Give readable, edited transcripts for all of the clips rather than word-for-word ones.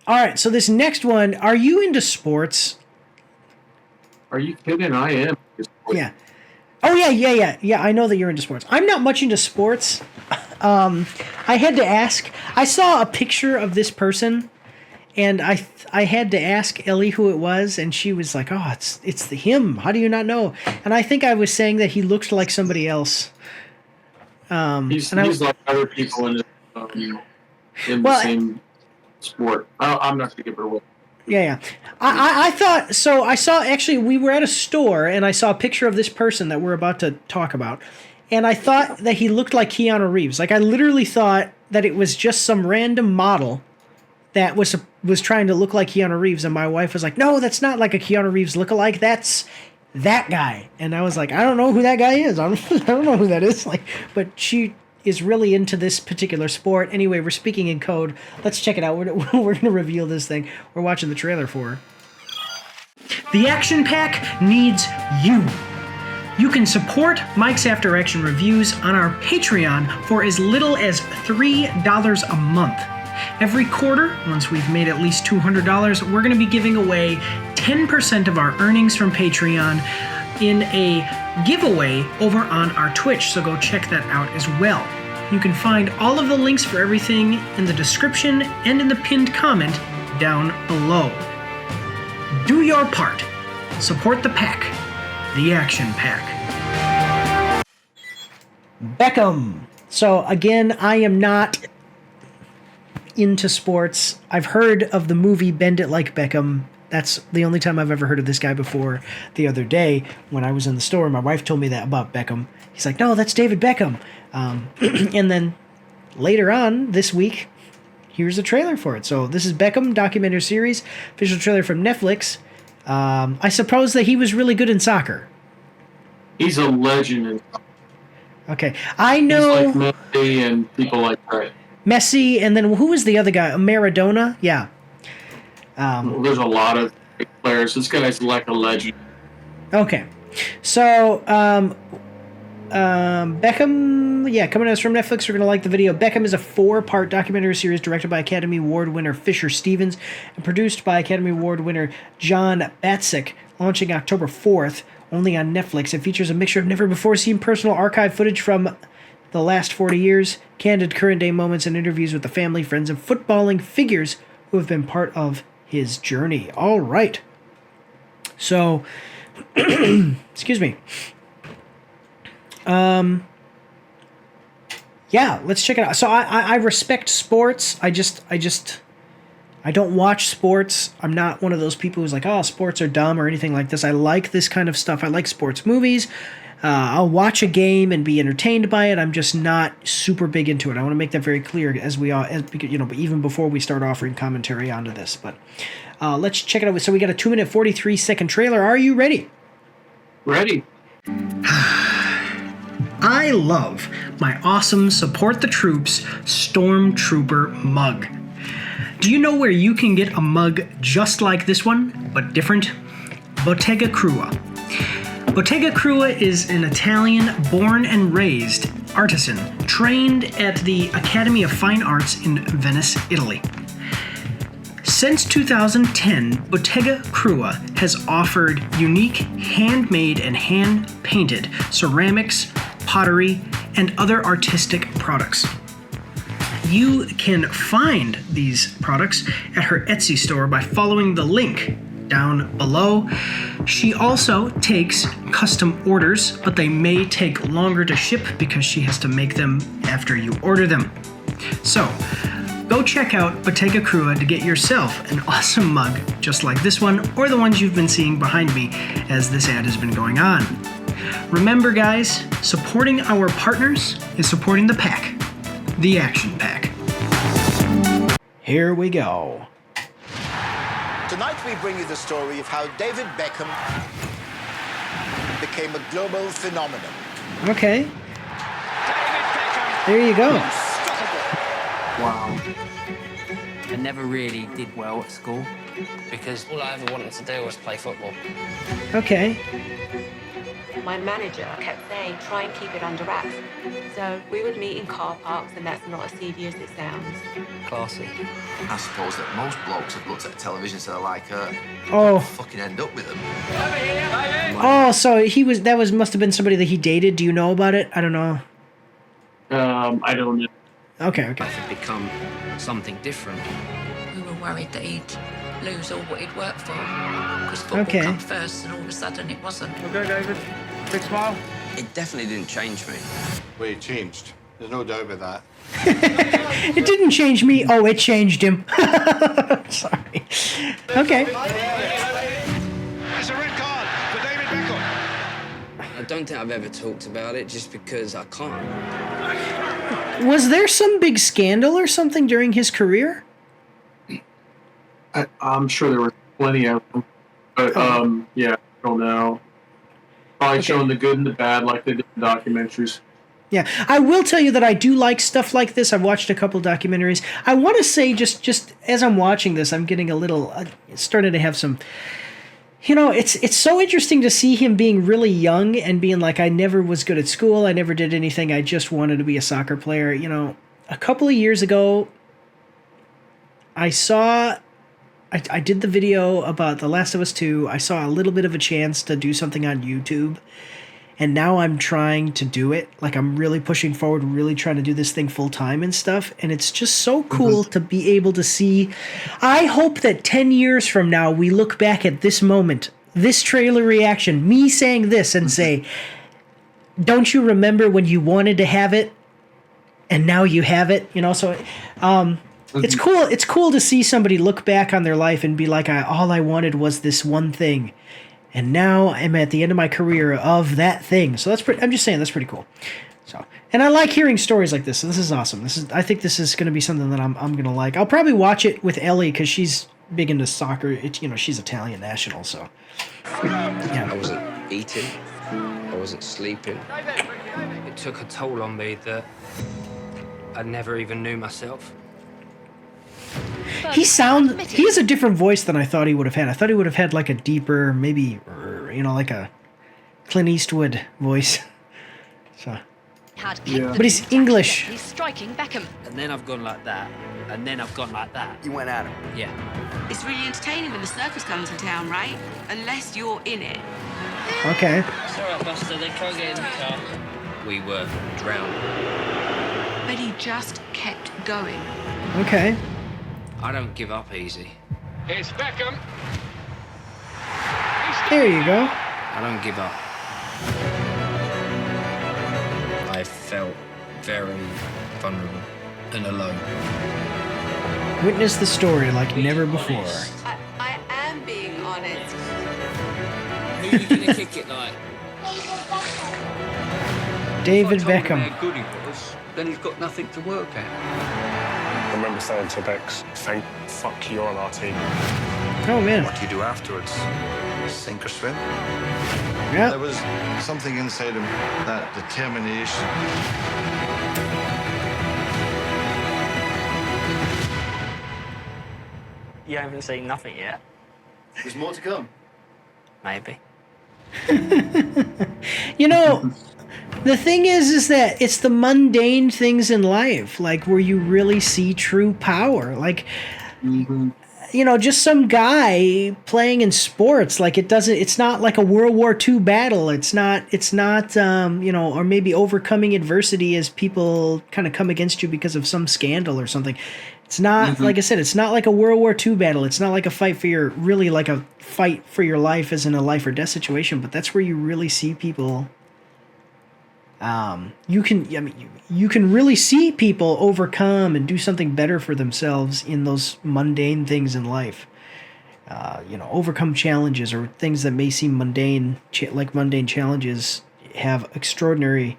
All right, so this next one, are you into sports? Are you kidding? I am. Yeah. Oh yeah. I know that you're into sports. I'm not much into sports. I had to ask. I saw a picture of this person, and I had to ask Ellie who it was, and she was like, "Oh, it's the him. How do you not know?" And I think I was saying that he looked like somebody else. He's And I like other people in the well, same sport. I'm not gonna give it away. yeah. I thought so. I saw actually we were at a store and I saw a picture of this person that we're about to talk about, and I thought that he looked like Keanu Reeves. Like I literally thought that it was just some random model that was trying to look like Keanu Reeves, and my wife was like, "No, that's not like a Keanu Reeves lookalike. That's that guy." And I was like, "I don't know who that guy is. I don't know who that is." Like, but she is really into this particular sport. Anyway, we're speaking in code. Let's check it out. We're going to reveal this thing. We're watching the trailer for. The Action Pack needs you. You can support Mike's After Action Reviews on our Patreon for as little as $3 a month. Every quarter, once we've made at least $200, we're going to be giving away 10% of our earnings from Patreon in a giveaway over on our Twitch, so go check that out as well. You can find all of the links for everything in the description and in the pinned comment down below. Do your part. Support the pack. The Action Pack. Beckham. So again, I am not into sports. I've heard of the movie Bend It Like Beckham. That's the only time I've ever heard of this guy before. The other day, when I was in the store, my wife told me that about Beckham. He's like, "No, that's David Beckham." And then later on this week, here's a trailer for it. So this is Beckham documentary series, official trailer from Netflix. I suppose that he was really good in soccer. He's a legend. Okay, I know. He's like Messi and people like that. Messi, and then who was the other guy? Maradona? Yeah. There's a lot of players. This guy's like a legend. Okay. So, Beckham, yeah, coming to us from Netflix. We're going to like the video. Beckham is a 4-part documentary series directed by Academy Award winner Fisher Stevens and produced by Academy Award winner John Batzik, launching October 4th, only on Netflix. It features a mixture of never-before-seen personal archive footage from the last 40 years, candid current-day moments, and interviews with the family, friends, and footballing figures who have been part of his journey. All right. So, excuse me. Yeah, let's check it out. So I respect sports. I don't watch sports. I'm not one of those people who's like, oh, sports are dumb or anything like this. I like this kind of stuff. I like sports movies. I'll watch a game and be entertained by it. I'm just not super big into it. I want to make that very clear but even before we start offering commentary onto this. But let's check it out. So we got a 2-minute 43-second trailer. Are you ready? Ready. I love my awesome Support the Troops Stormtrooper mug. Do you know where you can get a mug just like this one, but different? Bottega Krua. Bottega Krua is an Italian born and raised artisan trained at the Academy of Fine Arts in Venice, Italy. Since 2010, Bottega Krua has offered unique handmade and hand-painted ceramics, pottery, and other artistic products. You can find these products at her Etsy store by following the link down below. She also takes custom orders, but they may take longer to ship because she has to make them after you order them. So, go check out Bottega Krua to get yourself an awesome mug just like this one or the ones you've been seeing behind me as this ad has been going on. Remember guys, supporting our partners is supporting the pack, the Action Pack. Here we go. Tonight we bring you the story of how David Beckham became a global phenomenon. Okay. There you go. Wow. I never really did well at school because all I ever wanted to do was play football. Okay. My manager kept saying, try and keep it under wraps. So we would meet in car parks, and that's not as seedy as it sounds. Classy. I suppose that most blokes have looked at television, so they're like, Oh. fucking end up with them. Oh, so must have been somebody that he dated. Do you know about it? I don't know. I don't know. Okay. I've become something different. We were worried that he'd lose all what he'd worked for. Because football Okay. come first, and all of a sudden it wasn't. Okay, David. Big smile. It definitely didn't change me. Well, it changed. There's no doubt about that. It didn't change me. Oh, it changed him. Sorry. Okay. It's a red card for David Beckham. I don't think I've ever talked about it just because I can't. Was there some big scandal or something during his career? I'm sure there were plenty of them. But, yeah, I don't know. Probably showing the good and the bad like they did in documentaries. Yeah, I will tell you that I do like stuff like this. I've watched a couple documentaries. I want to say, just as I'm watching this, I'm getting a little starting to have some. You know, it's so interesting to see him being really young and being like, I never was good at school. I never did anything. I just wanted to be a soccer player. You know, a couple of years ago, I did the video about The Last of Us 2. I saw a little bit of a chance to do something on YouTube. And now I'm trying to do it. Like, I'm really pushing forward, really trying to do this thing full time and stuff. And it's just so cool to be able to see. I hope that 10 years from now, we look back at this moment, this trailer reaction, me saying this and say, don't you remember when you wanted to have it and now you have it? You know, so it's cool. It's cool to see somebody look back on their life and be like, all I wanted was this one thing. And now I'm at the end of my career of that thing. So I'm just saying that's pretty cool. So, and I like hearing stories like this. So this is awesome. I think this is going to be something that I'm going to like. I'll probably watch it with Ellie because she's big into soccer. She's Italian national. So, yeah. I wasn't eating. I wasn't sleeping. It took a toll on me that I never even knew myself. He has a different voice than I thought he would have had. I thought he would have had like a deeper, maybe, like a Clint Eastwood voice. So, Yeah. but he's English. He's striking Beckham. And then I've gone like that. And then I've gone like that. You went at him. Yeah. It's really entertaining when the circus comes to town, right? Unless you're in it. Okay. Sorry, Buster, they can't get in the car. We were drowned. But he just kept going. Okay. I don't give up easy. It's Beckham. There you go. I don't give up. I felt very vulnerable and alone. Witness the story like never before. I am being honest. Who are you gonna kick it like? David Beckham. How good he was, then he's got nothing to work at. I remember saying to Bex, thank fuck you're on our team. Oh man. What do you do afterwards? Sink or swim? Yeah. There was something inside him, that determination. You haven't seen nothing yet. There's more to come. Maybe. You know, the thing is that it's the mundane things in life, like where you really see true power. Like, just some guy playing in sports. Like it's not like a World War II battle. It's not, or maybe overcoming adversity as people kind of come against you because of some scandal or something. It's not, like I said, it's not like a World War II battle. It's not like a fight for your life as in a life or death situation, but that's where you really see people. You can really see people overcome and do something better for themselves in those mundane things in life. Overcome challenges or things that may seem mundane, like mundane challenges, have extraordinary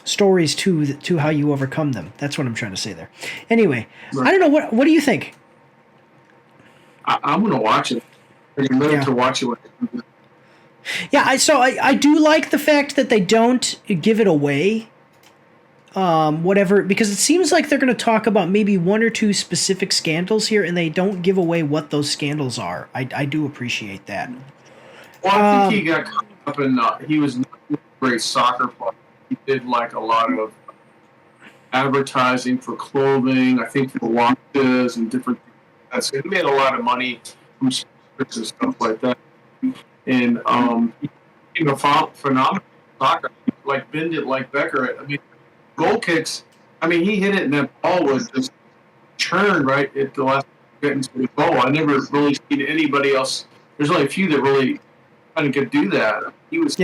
stories to how you overcome them. That's what I'm trying to say there. Anyway, right. I don't know, what do you think? I'm gonna watch it. I'm ready to watch it. Yeah, I do like the fact that they don't give it away. Because it seems like they're going to talk about maybe one or two specific scandals here, and they don't give away what those scandals are. I do appreciate that. Well, I think he got caught up in. He was not a great soccer player. He did like a lot of advertising for clothing. I think for watches and different things. So he made a lot of money from sports and stuff like that. And he became a phenomenal soccer. Like bend it like Becker. I mean, goal kicks. I mean, he hit it and that ball was just churned right at the last second to the goal. I never really seen anybody else. There's only a few that really kind of could do that. He was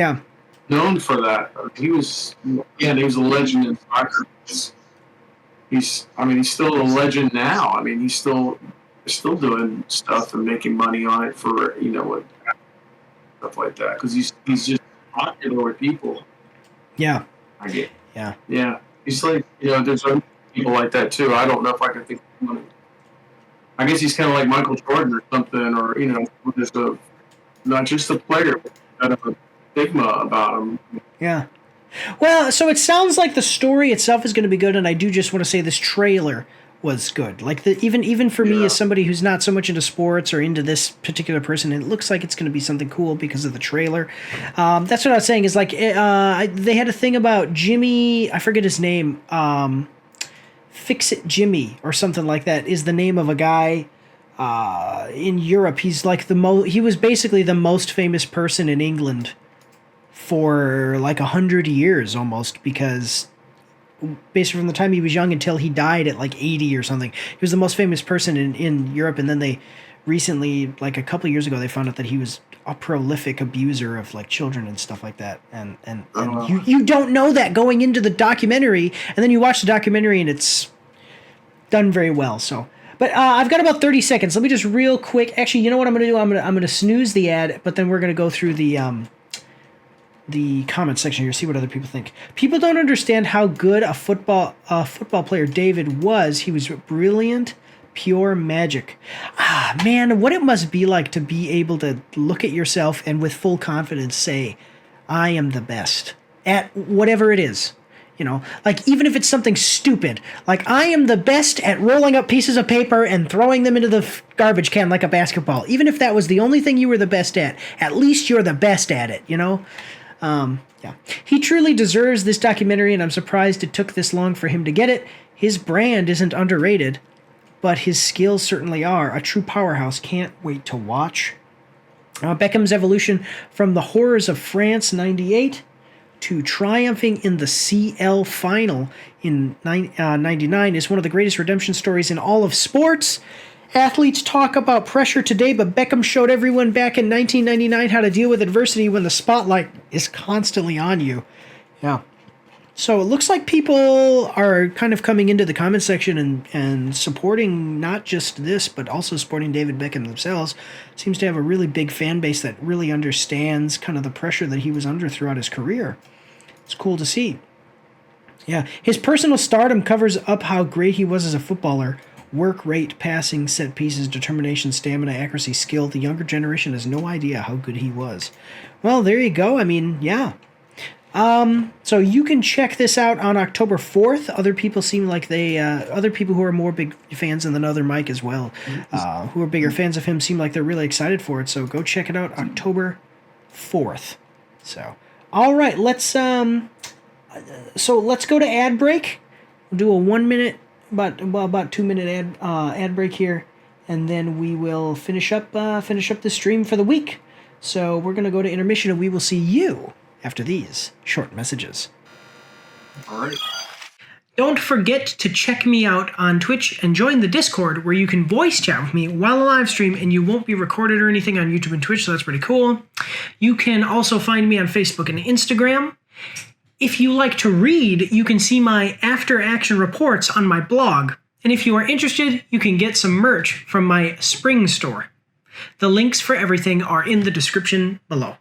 known for that. He was a legend in soccer. He's still a legend now. I mean, he's still doing stuff and making money on it for stuff like that because he's just popular with people. Yeah. I get. Yeah. Yeah. He's like there's other people like that too. I don't know if I can think of one. I guess he's kind of like Michael Jordan or something, or just not just a player, but kind of a stigma about him. Yeah. Well, so it sounds like the story itself is going to be good, and I do just want to say this trailer was good. Like even for me as somebody who's not so much into sports or into this particular person, it looks like it's going to be something cool because of the trailer. That's what I was saying is like they had a thing about Jimmy, I forget his name, Fix It Jimmy or something like that is the name of a guy in Europe. He's like he was basically the most famous person in England for like 100 years almost, because basically from the time he was young until he died at like 80 or something, he was the most famous person in Europe. And then they recently, like a couple of years ago, they found out that he was a prolific abuser of like children and stuff like that. And you don't know that going into the documentary, and then you watch the documentary and it's done very well. So, but I've got about 30 seconds. Let me just real quick. Actually, you know what I'm going to do? I'm going to snooze the ad, but then we're going to go through the comment section here, see what other people think. People don't understand how good a football player David was. He was brilliant, pure magic. Ah, man, what it must be like to be able to look at yourself and with full confidence say, I am the best at whatever it is. Like even if it's something stupid, like I am the best at rolling up pieces of paper and throwing them into the garbage can like a basketball. Even if that was the only thing you were the best at least you're the best at it, Yeah. He truly deserves this documentary, and I'm surprised it took this long for him to get it. His brand isn't underrated, but his skills certainly are. A true powerhouse. Can't wait to watch. Beckham's evolution from the horrors of France '98 to triumphing in the CL final in '99 is one of the greatest redemption stories in all of sports. Athletes talk about pressure today, but Beckham showed everyone back in 1999 how to deal with adversity when the spotlight is constantly on you. Yeah. So it looks like people are kind of coming into the comment section and supporting not just this, but also supporting David Beckham themselves. Seems to have a really big fan base that really understands kind of the pressure that he was under throughout his career. It's cool to see. Yeah. His personal stardom covers up how great he was as a footballer. Work rate, passing, set pieces, determination, stamina, accuracy, skill. The younger generation has no idea how good he was. Well, there you go. I mean, yeah. So you can check this out on October 4th. Other people seem like other people who are more big fans than other Mike as well, who are bigger fans of him, seem like they're really excited for it. So go check it out October 4th. So, all right, let's go to ad break. We'll do a 1 minute. About 2 minute ad break here, and then we will finish up the stream for the week. So we're gonna go to intermission, and we will see you after these short messages. All right. Don't forget to check me out on Twitch and join the Discord, where you can voice chat with me while I live stream, and you won't be recorded or anything on YouTube and Twitch, so that's pretty cool. You can also find me on Facebook and Instagram. If you like to read, you can see my after-action reports on my blog. And if you are interested, you can get some merch from my spring store. The links for everything are in the description below.